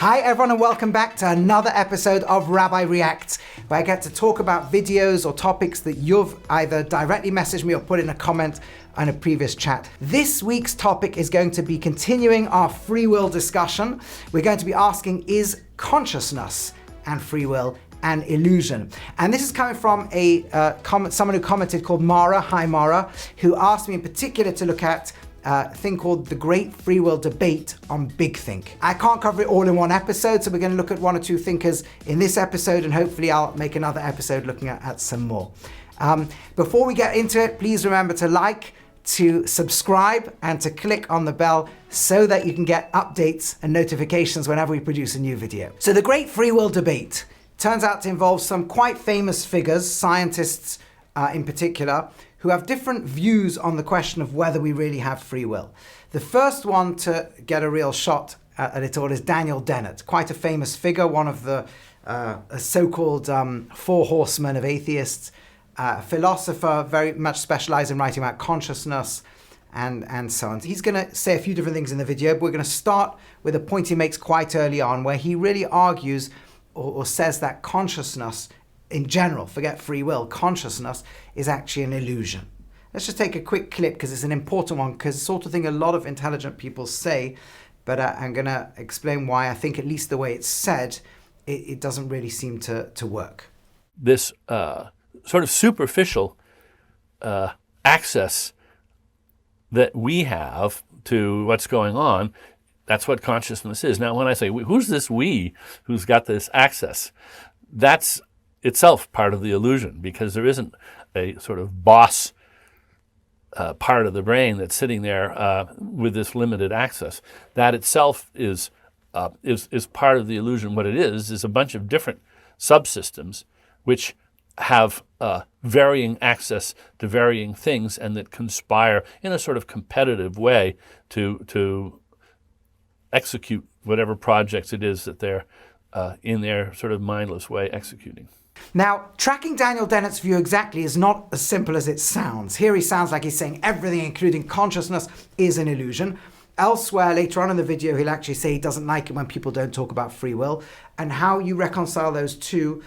Hi everyone and welcome back to another episode of Rabbi Reacts, where I get to talk about videos or topics that you've either directly messaged me or put in a comment on a previous chat. This week's topic is going to be continuing our free will discussion. We're going to be asking, is consciousness and free will an illusion? And this is coming from someone who commented called Mara, hi Mara, who asked me in particular to look at a thing called the Great Free Will Debate on BigThink. I can't cover it all in one episode, so we're going to look at one or two thinkers in this episode, and hopefully I'll make another episode looking at some more. Before we get into it, please remember to like, to subscribe, and to click on the bell so that you can get updates and notifications whenever we produce a new video. So the Great Free Will Debate turns out to involve some quite famous figures, scientists in particular, who have different views on the question of whether we really have free will. The first one to get a real shot at it all is Daniel Dennett, quite a famous figure, one of the so-called four horsemen of atheists, philosopher, very much specialized in writing about consciousness and so on. He's going to say a few different things in the video, but we're going to start with a point he makes quite early on, where he really argues or says that consciousness in general, forget free will, consciousness is actually an illusion. Let's just take a quick clip because it's an important one, because it's the sort of thing a lot of intelligent people say, but I'm going to explain why I think, at least the way it's said, it doesn't really seem to work. This sort of superficial access that we have to what's going on, that's what consciousness is. Now, when I say, who's this we who's got this access? That's itself part of the illusion, because there isn't a sort of boss part of the brain that's sitting there with this limited access. That itself is part of the illusion. What it is a bunch of different subsystems which have varying access to varying things, and that conspire in a sort of competitive way to execute whatever projects it is that they're in their sort of mindless way executing. Now, tracking Daniel Dennett's view exactly is not as simple as it sounds. Here he sounds like he's saying everything, including consciousness, is an illusion. Elsewhere, later on in the video, he'll actually say he doesn't like it when people don't talk about free will. And how you reconcile those two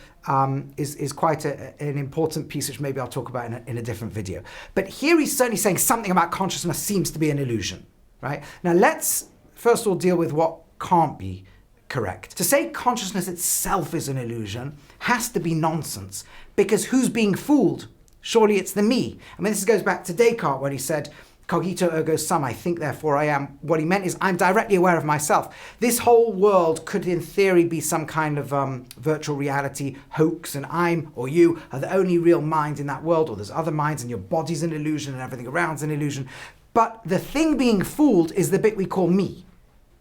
is quite an important piece, which maybe I'll talk about in a different video. But here he's certainly saying something about consciousness seems to be an illusion, right? Now, let's first of all deal with what can't be correct. To say consciousness itself is an illusion has to be nonsense, because who's being fooled? Surely it's the me. I mean, this goes back to Descartes when he said, cogito ergo sum, I think therefore I am. What he meant is, I'm directly aware of myself. This whole world could in theory be some kind of virtual reality hoax, and I'm or you are the only real mind in that world, or there's other minds and your body's an illusion and everything around's an illusion. But the thing being fooled is the bit we call me.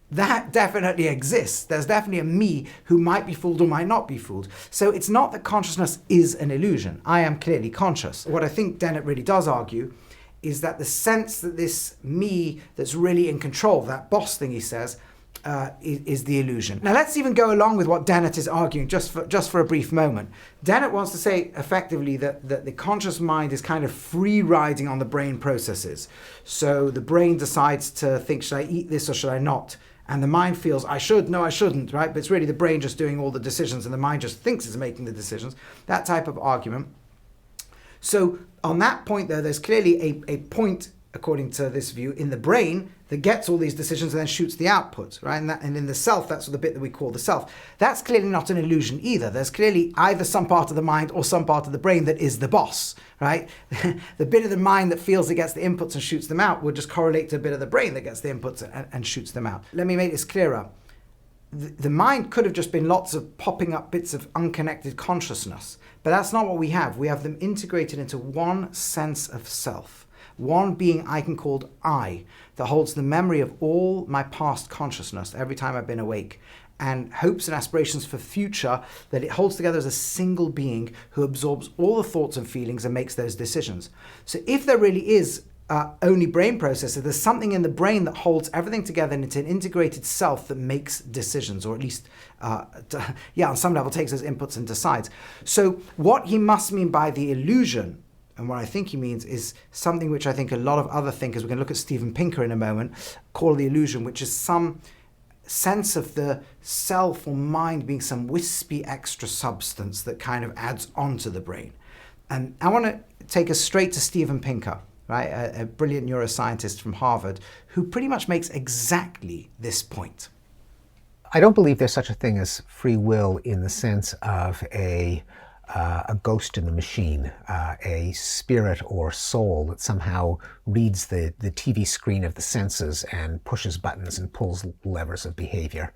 That definitely exists. There's definitely a me who might be fooled or might not be fooled. So it's not that consciousness is an illusion. I am clearly conscious. What I think Dennett really does argue is that the sense that this me that's really in control, that boss thing he says, is the illusion. Now let's even go along with what Dennett is arguing just for a brief moment. Dennett wants to say effectively that the conscious mind is kind of free riding on the brain processes. So the brain decides to think, should I eat this or should I not? And the mind feels, I should, no I shouldn't, right? But it's really the brain just doing all the decisions, and the mind just thinks it's making the decisions. That type of argument. So on that point though, there's clearly a point, according to this view, in the brain that gets all these decisions and then shoots the output, right? And in the self, that's the bit that we call the self. That's clearly not an illusion either. There's clearly either some part of the mind or some part of the brain that is the boss, right? The bit of the mind that feels it gets the inputs and shoots them out would just correlate to a bit of the brain that gets the inputs and shoots them out. Let me make this clearer. The mind could have just been lots of popping up bits of unconnected consciousness, but that's not what we have. We have them integrated into one sense of self. One being I can call I, that holds the memory of all my past consciousness every time I've been awake, and hopes and aspirations for future, that it holds together as a single being who absorbs all the thoughts and feelings and makes those decisions. So if there really is only brain processor, there's something in the brain that holds everything together into an integrated self that makes decisions, or at least, on some level takes those inputs and decides. So what he must mean by the illusion, and what I think he means, is something which I think a lot of other thinkers, we're going to look at Steven Pinker in a moment, call the illusion, which is some sense of the self or mind being some wispy extra substance that kind of adds onto the brain. And I want to take us straight to Steven Pinker, right, a brilliant neuroscientist from Harvard, who pretty much makes exactly this point. I don't believe there's such a thing as free will in the sense of a ghost in the machine, a spirit or soul that somehow reads the TV screen of the senses and pushes buttons and pulls levers of behavior.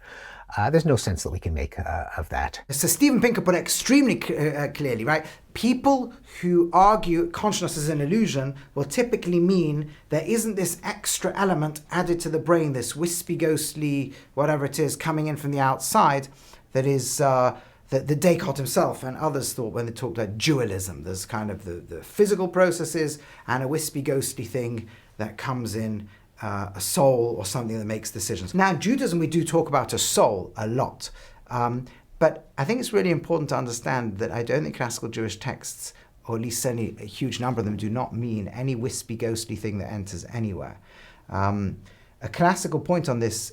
There's no sense that we can make of that. So Steven Pinker put it extremely clearly, right? People who argue consciousness is an illusion will typically mean there isn't this extra element added to the brain, this wispy, ghostly, whatever it is, coming in from the outside, that is that Descartes himself and others thought when they talked about dualism. There's kind of the physical processes and a wispy, ghostly thing that comes in, a soul or something that makes decisions. Now, in Judaism, we do talk about a soul a lot. But I think it's really important to understand that I don't think classical Jewish texts, or at least certainly a huge number of them, do not mean any wispy, ghostly thing that enters anywhere. A classical point on this,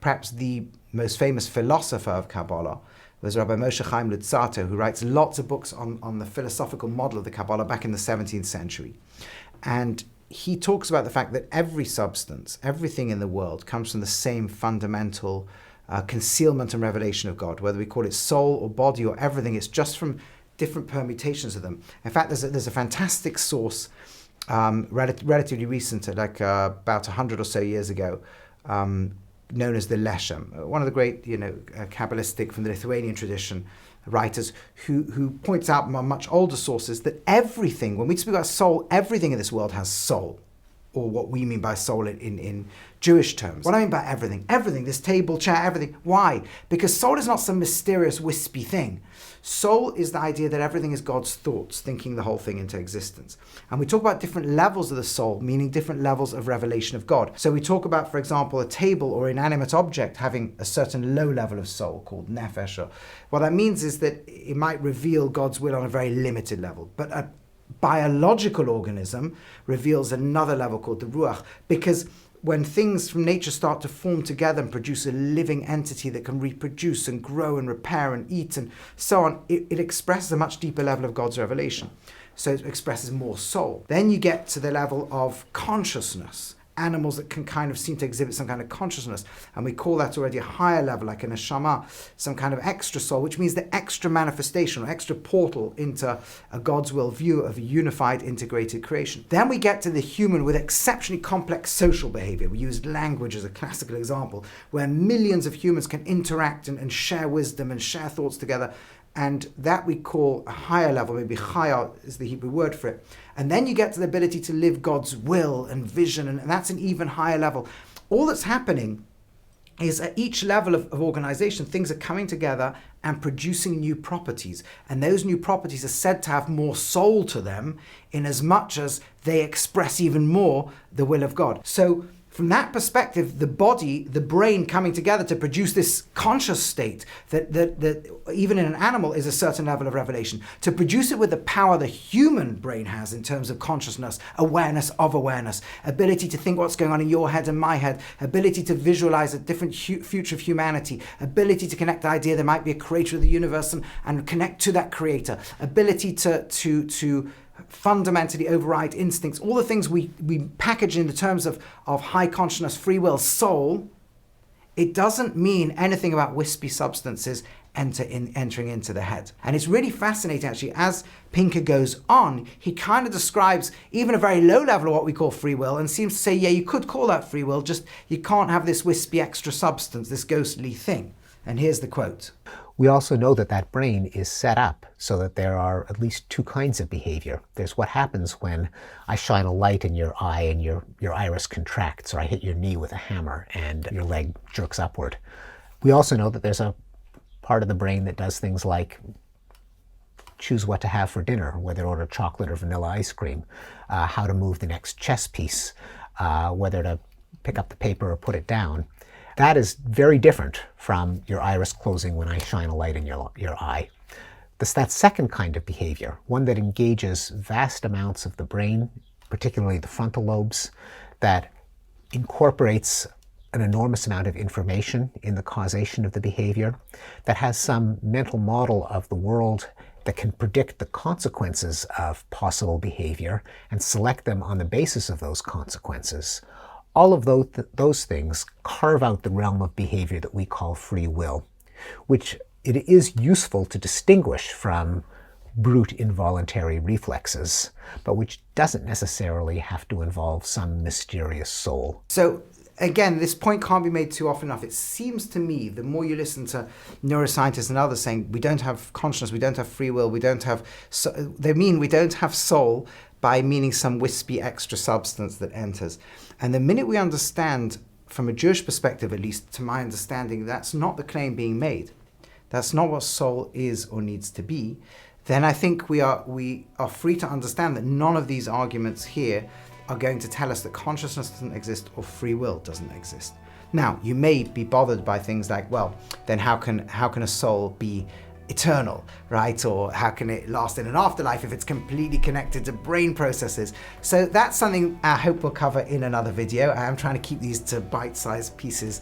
perhaps the most famous philosopher of Kabbalah, was Rabbi Moshe Chaim Luzzatto, who writes lots of books on the philosophical model of the Kabbalah back in the 17th century. And he talks about the fact that every substance, everything in the world, comes from the same fundamental concealment and revelation of God. Whether we call it soul or body or everything, it's just from different permutations of them. In fact, there's a fantastic source, relatively recent, like about 100 or so years ago, known as the Leshem, one of the great, Kabbalistic from the Lithuanian tradition writers, who points out much older sources that everything, when we speak about soul, everything in this world has soul, or what we mean by soul in Jewish terms. What I mean by everything, this table, chair, everything. Why? Because soul is not some mysterious, wispy thing. Soul is the idea that everything is God's thoughts, thinking the whole thing into existence. And we talk about different levels of the soul, meaning different levels of revelation of God. So we talk about, for example, a table or inanimate object having a certain low level of soul called nefesh. What that means is that it might reveal God's will on a very limited level. But a biological organism reveals another level called the ruach, because when things from nature start to form together and produce a living entity that can reproduce and grow and repair and eat and so on, it expresses a much deeper level of God's revelation. So it expresses more soul. Then you get to the level of consciousness. Animals that can kind of seem to exhibit some kind of consciousness. And we call that already a higher level, like an neshama, some kind of extra soul, which means the extra manifestation or extra portal into a God's will view of a unified, integrated creation. Then we get to the human with exceptionally complex social behavior. We use language as a classical example, where millions of humans can interact and share wisdom and share thoughts together. And that we call a higher level, maybe chaya is the Hebrew word for it. And then you get to the ability to live God's will and vision, and that's an even higher level. All that's happening is at each level of organization, things are coming together and producing new properties. And those new properties are said to have more soul to them in as much as they express even more the will of God. So from that perspective, the body, the brain coming together to produce this conscious state that even in an animal is a certain level of revelation. To produce it with the power the human brain has in terms of consciousness, awareness of awareness, ability to think what's going on in your head and my head, ability to visualize a different future of humanity, ability to connect the idea there might be a creator of the universe and connect to that creator, ability to fundamentally override instincts, all the things we package in the terms of high consciousness, free will, soul. It doesn't mean anything about wispy substances entering into the head. And it's really fascinating, actually, as Pinker goes on, he kind of describes even a very low level of what we call free will and seems to say, yeah, you could call that free will, just you can't have this wispy extra substance, this ghostly thing. And here's the quote. We also know that that brain is set up so that there are at least two kinds of behavior. There's what happens when I shine a light in your eye and your iris contracts, or I hit your knee with a hammer and your leg jerks upward. We also know that there's a part of the brain that does things like choose what to have for dinner, whether to order chocolate or vanilla ice cream, how to move the next chess piece, whether to pick up the paper or put it down. That is very different from your iris closing when I shine a light in your eye. That second kind of behavior, one that engages vast amounts of the brain, particularly the frontal lobes, that incorporates an enormous amount of information in the causation of the behavior, that has some mental model of the world that can predict the consequences of possible behavior and select them on the basis of those consequences. All of those things carve out the realm of behavior that we call free will, which it is useful to distinguish from brute involuntary reflexes, but which doesn't necessarily have to involve some mysterious soul. So again, this point can't be made too often enough. It seems to me, the more you listen to neuroscientists and others saying we don't have consciousness, we don't have free will, we don't have, they mean we don't have soul by meaning some wispy extra substance that enters. And the minute we understand, from a Jewish perspective at least, to my understanding, that's not the claim being made. That's not what soul is or needs to be. Then I think we are free to understand that none of these arguments here are going to tell us that consciousness doesn't exist or free will doesn't exist. Now, you may be bothered by things like, well, then how can a soul be eternal, right? Or how can it last in an afterlife if it's completely connected to brain processes? So that's something I hope we'll cover in another video. I am trying to keep these to bite-sized pieces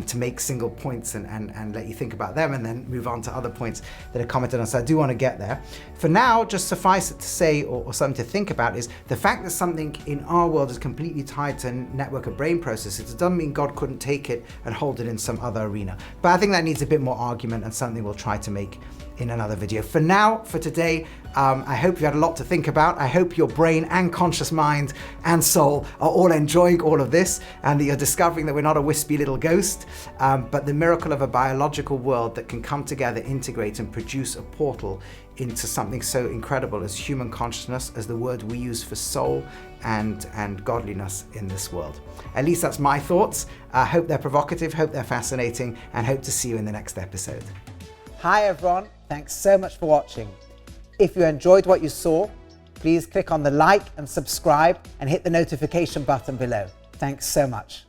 to make single points and let you think about them and then move on to other points that are commented on. So I do want to get there. For now, just suffice it to say, or something to think about, is the fact that something in our world is completely tied to a network of brain processes, it doesn't mean God couldn't take it and hold it in some other arena. But I think that needs a bit more argument and something we'll try to make in another video. For now, for today, I hope you had a lot to think about. I hope your brain and conscious mind and soul are all enjoying all of this and that you're discovering that we're not a wispy little ghost, but the miracle of a biological world that can come together, integrate and produce a portal into something so incredible as human consciousness, as the word we use for soul and godliness in this world. At least that's my thoughts. I hope they're provocative, hope they're fascinating, and hope to see you in the next episode. Hi everyone, thanks so much for watching. If you enjoyed what you saw, please click on the like and subscribe and hit the notification button below. Thanks so much.